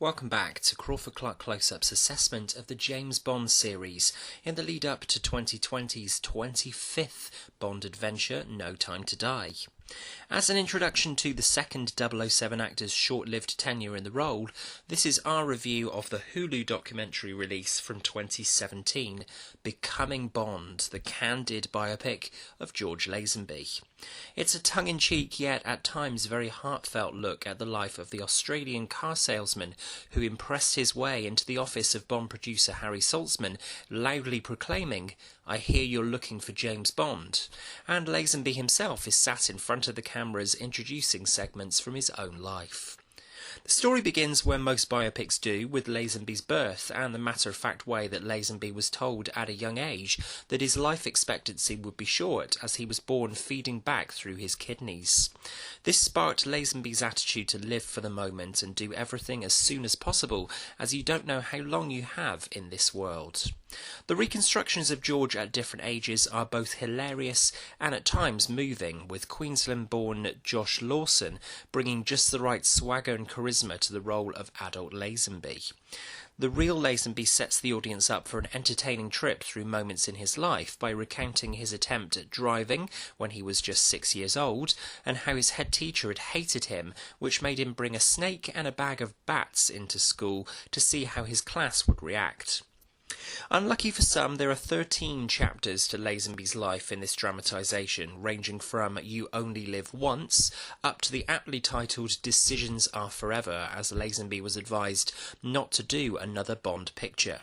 Welcome back to Crawford-Clark Close-Up's assessment of the James Bond series in the lead-up to 2020's 25th Bond adventure, No Time to Die. As an introduction to the second 007 actor's short-lived tenure in the role, this is our review of the Hulu documentary release from 2017, Becoming Bond, the candid biopic of George Lazenby. It's a tongue-in-cheek yet at times very heartfelt look at the life of the Australian car salesman who impressed his way into the office of Bond producer Harry Saltzman, loudly proclaiming, "I hear you're looking for James Bond," and Lazenby himself is sat in front of the cameras introducing segments from his own life. The story begins where most biopics do, with Lazenby's birth and the matter-of-fact way that Lazenby was told at a young age that his life expectancy would be short as he was born feeding back through his kidneys. This sparked Lazenby's attitude to live for the moment and do everything as soon as possible, as you don't know how long you have in this world. The reconstructions of George at different ages are both hilarious and at times moving, with Queensland-born Josh Lawson bringing just the right swagger and charisma to the role of adult Lazenby. The real Lazenby sets the audience up for an entertaining trip through moments in his life by recounting his attempt at driving when he was just 6 years old, and how his head teacher had hated him, which made him bring a snake and a bag of bats into school to see how his class would react. Unlucky for some, there are 13 chapters to Lazenby's life in this dramatisation, ranging from You Only Live Once up to the aptly titled Decisions Are Forever, as Lazenby was advised not to do another Bond picture.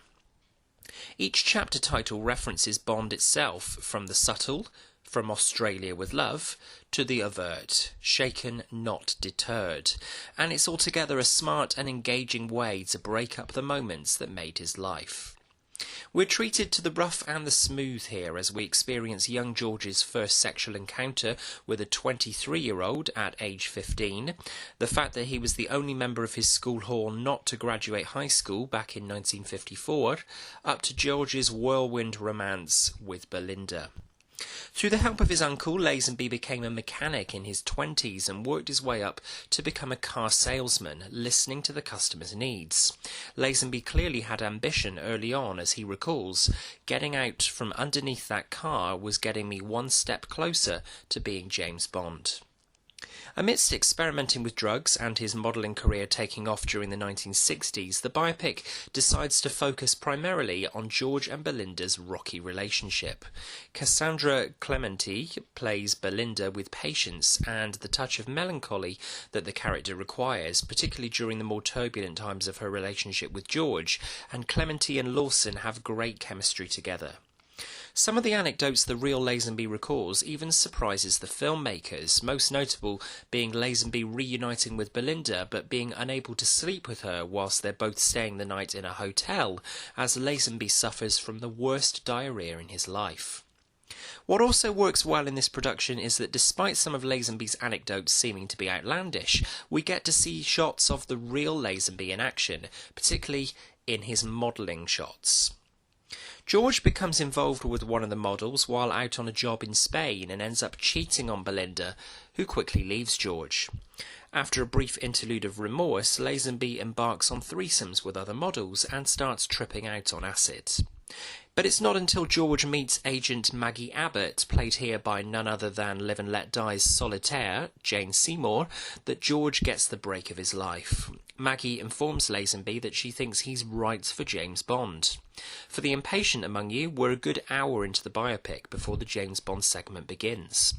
Each chapter title references Bond itself, from the subtle, From Australia with Love, to the overt, Shaken Not Deterred, and it's altogether a smart and engaging way to break up the moments that made his life. We're treated to the rough and the smooth here as we experience young George's first sexual encounter with a 23-year-old at age 15, the fact that he was the only member of his school hall not to graduate high school back in 1954, up to George's whirlwind romance with Belinda. Through the help of his uncle, Lazenby became a mechanic in his 20s and worked his way up to become a car salesman, listening to the customer's needs. Lazenby clearly had ambition early on, as he recalls, "Getting out from underneath that car was getting me one step closer to being James Bond." Amidst experimenting with drugs and his modelling career taking off during the 1960s, the biopic decides to focus primarily on George and Belinda's rocky relationship. Cassandra Clementi plays Belinda with patience and the touch of melancholy that the character requires, particularly during the more turbulent times of her relationship with George, and Clementi and Lawson have great chemistry together. Some of the anecdotes the real Lazenby recalls even surprises the filmmakers, most notable being Lazenby reuniting with Belinda but being unable to sleep with her whilst they're both staying the night in a hotel, as Lazenby suffers from the worst diarrhea in his life. What also works well in this production is that despite some of Lazenby's anecdotes seeming to be outlandish, we get to see shots of the real Lazenby in action, particularly in his modelling shots. George becomes involved with one of the models while out on a job in Spain and ends up cheating on Belinda, who quickly leaves George. After a brief interlude of remorse, Lazenby embarks on threesomes with other models and starts tripping out on acid. But it's not until George meets agent Maggie Abbott, played here by none other than Live and Let Die's solitaire, Jane Seymour, that George gets the break of his life. Maggie informs Lazenby that she thinks he's right for James Bond. For the impatient among you, we're a good hour into the biopic before the James Bond segment begins.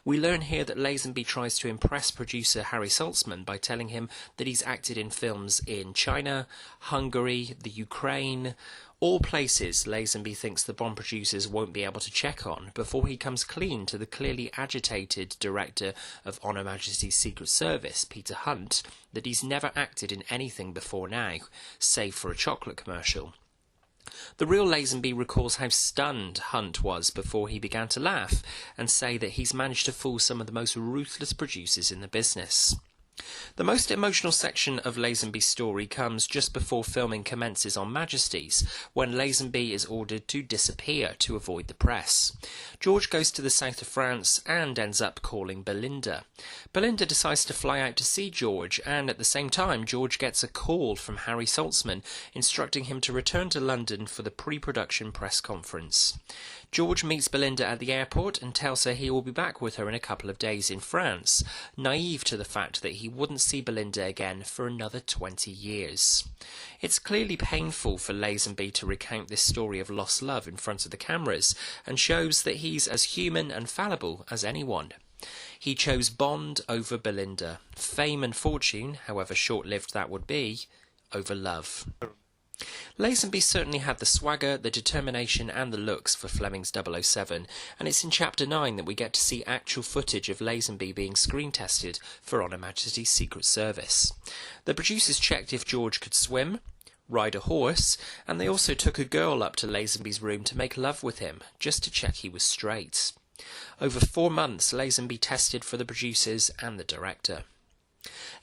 We learn here that Lazenby tries to impress producer Harry Saltzman by telling him that he's acted in films in China, Hungary, the Ukraine, all places Lazenby thinks the Bond producers won't be able to check on, before he comes clean to the clearly agitated director of On Her Majesty's Secret Service, Peter Hunt, that he's never acted in anything before now, save for a chocolate commercial. The real Lazenby recalls how stunned Hunt was before he began to laugh and say that he's managed to fool some of the most ruthless producers in the business. The most emotional section of Lazenby's story comes just before filming commences on Majesty's, when Lazenby is ordered to disappear to avoid the press. George goes to the south of France and ends up calling Belinda. Belinda decides to fly out to see George, and at the same time George gets a call from Harry Saltzman instructing him to return to London for the pre-production press conference. George meets Belinda at the airport and tells her he will be back with her in a couple of days in France, naive to the fact that he wouldn't see Belinda again for another 20 years. It's clearly painful for Lazenby to recount this story of lost love in front of the cameras, and shows that he's as human and fallible as anyone. He chose Bond over Belinda, fame and fortune, however short-lived that would be, over love. Lazenby certainly had the swagger, the determination and the looks for Fleming's 007, and it's in Chapter 9 that we get to see actual footage of Lazenby being screen tested for On Her Majesty's Secret Service. The producers checked if George could swim, ride a horse, and they also took a girl up to Lazenby's room to make love with him, just to check he was straight. Over 4 months, Lazenby tested for the producers and the director.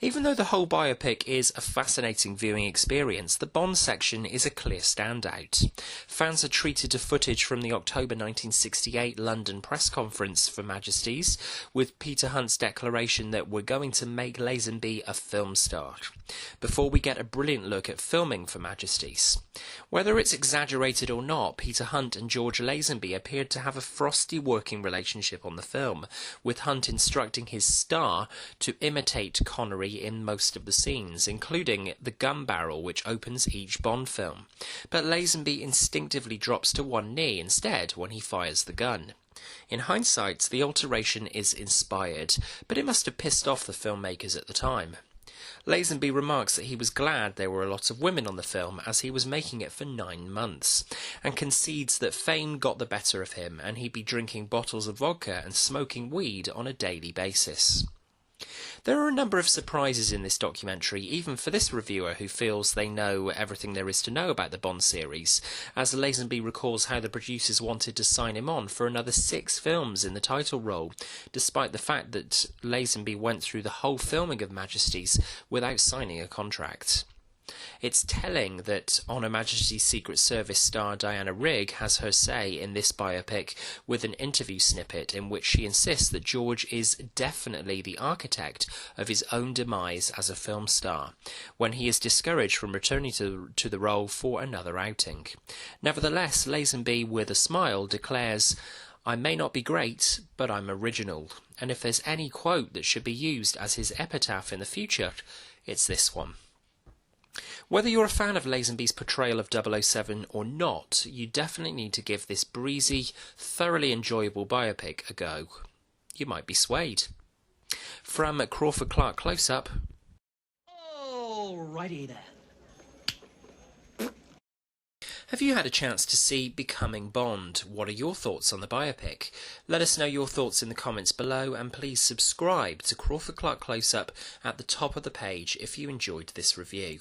Even though the whole biopic is a fascinating viewing experience, the Bond section is a clear standout. Fans are treated to footage from the October 1968 London press conference for Majesty's, with Peter Hunt's declaration that we're going to make Lazenby a film star, before we get a brilliant look at filming for Majesty's. Whether it's exaggerated or not, Peter Hunt and George Lazenby appeared to have a frosty working relationship on the film, with Hunt instructing his star to imitate Connery in most of the scenes, including the gun barrel which opens each Bond film. But Lazenby instinctively drops to one knee instead when he fires the gun. In hindsight, the alteration is inspired, but it must have pissed off the filmmakers at the time. Lazenby remarks that he was glad there were a lot of women on the film as he was making it for 9 months, and concedes that fame got the better of him and he'd be drinking bottles of vodka and smoking weed on a daily basis. There are a number of surprises in this documentary, even for this reviewer who feels they know everything there is to know about the Bond series, as Lazenby recalls how the producers wanted to sign him on for another 6 films in the title role, despite the fact that Lazenby went through the whole filming of Majesty's without signing a contract. It's telling that On Her Majesty's Secret Service star Diana Rigg has her say in this biopic with an interview snippet in which she insists that George is definitely the architect of his own demise as a film star, when he is discouraged from returning to the role for another outing. Nevertheless, Lazenby, with a smile, declares, "I may not be great, but I'm original, and if there's any quote that should be used as his epitaph in the future, it's this one." Whether you're a fan of Lazenby's portrayal of 007 or not, you definitely need to give this breezy, thoroughly enjoyable biopic a go. You might be swayed. From Crawford-Clark Close-Up. Alrighty then. Have you had a chance to see Becoming Bond? What are your thoughts on the biopic? Let us know your thoughts in the comments below, and please subscribe to Crawford-Clark Close-Up at the top of the page if you enjoyed this review.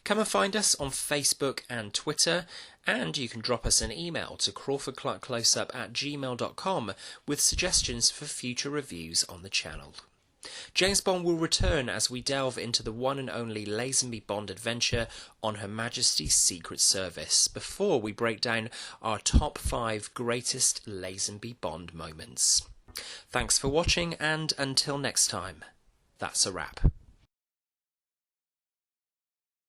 Come and find us on Facebook and Twitter, and you can drop us an email to crawfordclarkcloseup@gmail.com with suggestions for future reviews on the channel. James Bond will return as we delve into the one and only Lazenby Bond adventure on Her Majesty's Secret Service, before we break down our top 5 greatest Lazenby Bond moments. Thanks for watching, and until next time, that's a wrap.